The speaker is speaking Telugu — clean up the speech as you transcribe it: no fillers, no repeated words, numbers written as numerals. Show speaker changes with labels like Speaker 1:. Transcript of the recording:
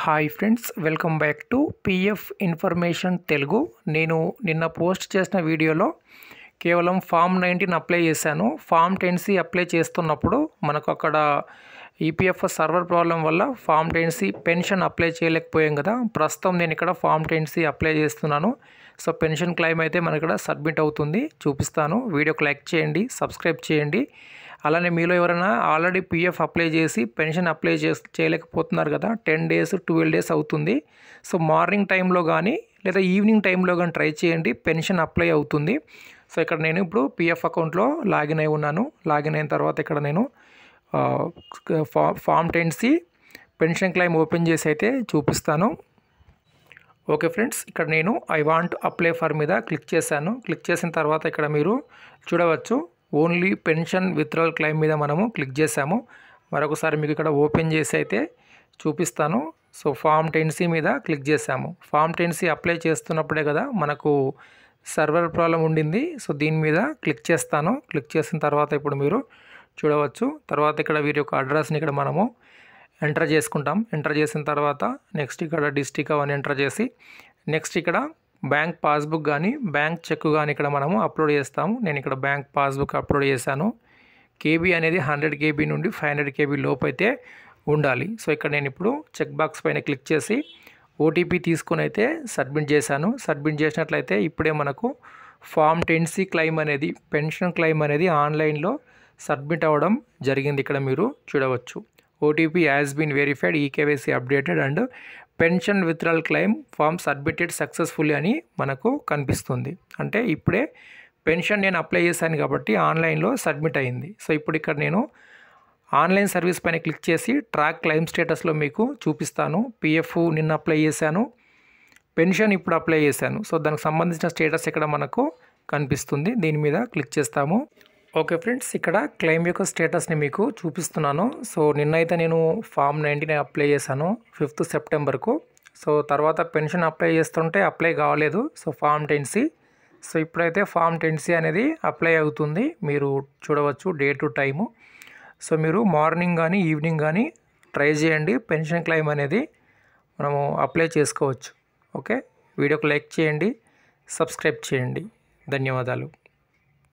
Speaker 1: Hi friends, welcome back to PF information Telugu. నేను నిన్న పోస్ట్ చేసిన వీడియోలో కేవలం ఫామ్ 19 అప్లై చేశాను. ఫామ్ 10C అప్లై చేస్తున్నప్పుడు మనకు అక్కడ ఈపీఎఫ్ సర్వర్ ప్రాబ్లం వల్ల ఫామ్ 10C పెన్షన్ అప్లై చేయలేకపోయాం కదా. ప్రస్తుతం నేను ఇక్కడ ఫామ్ 10C అప్లై చేస్తున్నాను. సో పెన్షన్ క్లెయిమ్ అయితే మనకి ఇక్కడ సబ్మిట్ అవుతుంది, చూపిస్తాను. వీడియోకి లైక్ చేయండి, సబ్స్క్రైబ్ చేయండి. అలానే మీలో ఎవరైనా ఆల్రెడీ పీఎఫ్ అప్లై చేసి పెన్షన్ అప్లై చేయలేకపోతున్నారు కదా, 10 days 12 days అవుతుంది. సో మార్నింగ్ టైంలో కానీ లేదా ఈవినింగ్ టైంలో కానీ ట్రై చేయండి, పెన్షన్ అప్లై అవుతుంది. సో ఇక్కడ నేను ఇప్పుడు పీఎఫ్ అకౌంట్లో లాగిన్ అయి ఉన్నాను. లాగిన్ అయిన తర్వాత ఇక్కడ నేను form 10C pension claim open చేసి అయితే చూపిస్తాను. ఓకే ఫ్రెండ్స్, ఇక్కడ నేను ఐ వాంట్ అప్లై ఫర్ మీద క్లిక్ చేశాను. క్లిక్ చేసిన తర్వాత ఇక్కడ మీరు చూడవచ్చు, ఓన్లీ పెన్షన్ విత్డ్రావల్ క్లెయిమ్ మీద మనము క్లిక్ చేసాము. మరొకసారి మీకు ఇక్కడ ఓపెన్ చేసి అయితే చూపిస్తాను. సో ఫామ్ 10C మీద క్లిక్ చేసాము. ఫామ్ 10C అప్లై చేస్తున్నప్పుడే కదా మనకు సర్వర్ ప్రాబ్లం ఉండింది. సో దీని మీద క్లిక్ చేస్తాను. క్లిక్ చేసిన తర్వాత ఇప్పుడు మీరు చూడవచ్చు, తర్వాత ఇక్కడ వీరి యొక్క అడ్రస్ని ఇక్కడ మనము ఎంటర్ చేసుకుంటాం. ఎంటర్ చేసిన తర్వాత నెక్స్ట్ ఇక్కడ డిస్ట్రిక్ట్ అవన్నీ ఎంటర్ చేసి నెక్స్ట్ ఇక్కడ బ్యాంక్ పాస్బుక్ కానీ బ్యాంక్ చెక్ కానీ ఇక్కడ మనము అప్లోడ్ చేస్తాము. నేను ఇక్కడ బ్యాంక్ పాస్బుక్ అప్లోడ్ చేశాను. కేబీ అనేది 100 KB నుండి 500 KB లోపు అయితే ఉండాలి. సో ఇక్కడ నేను ఇప్పుడు చెక్ బాక్స్ పైన క్లిక్ చేసి ఓటీపీ తీసుకొని అయితే సబ్మిట్ చేశాను. సబ్మిట్ చేసినట్లయితే ఇప్పుడే మనకు ఫామ్ 10C క్లెయిమ్ అనేది, పెన్షన్ క్లెయిమ్ అనేది ఆన్లైన్లో సబ్మిట్ అవ్వడం జరిగింది. ఇక్కడ మీరు చూడవచ్చు, OTP has been verified, eKYC updated and pension withdrawal claim form submitted successfully అని మనకు కనిపిస్తుంది. అంటే ఇప్పుడే పెన్షన్ నేను అప్లై చేశాను కాబట్టి ఆన్లైన్లో సబ్మిట్ అయింది. సో ఇప్పుడు ఇక్కడ నేను ఆన్లైన్ సర్వీస్ పైన క్లిక్ చేసి ట్రాక్ క్లెయిమ్ స్టేటస్లో మీకు చూపిస్తాను. పీఎఫ్ నిన్న అప్లై చేశాను, పెన్షన్ ఇప్పుడు అప్లై చేశాను. సో దానికి సంబంధించిన స్టేటస్ ఇక్కడ మనకు కనిపిస్తుంది. దీని మీద క్లిక్ చేస్తాము. ఓకే ఫ్రెండ్స్, ఇక్కడ క్లెయిమ్ యొక్క స్టేటస్ని మీకు చూపిస్తున్నాను. సో నిన్నైతే నేను ఫామ్ 19 అప్లై చేశాను 5th Septemberకు. సో తర్వాత పెన్షన్ అప్లై చేస్తుంటే అప్లై కావలేదు. సో ఫామ్ 10C, సో ఇప్పుడైతే ఫామ్ 10C అనేది అప్లై అవుతుంది. మీరు చూడవచ్చు డేట్ టైము. సో మీరు మార్నింగ్ కానీ ఈవినింగ్ కానీ ట్రై చేయండి, పెన్షన్ క్లెయిమ్ అనేది మనము అప్లై చేసుకోవచ్చు. ఓకే, వీడియోకి లైక్ చేయండి, సబ్స్క్రైబ్ చేయండి. ధన్యవాదాలు.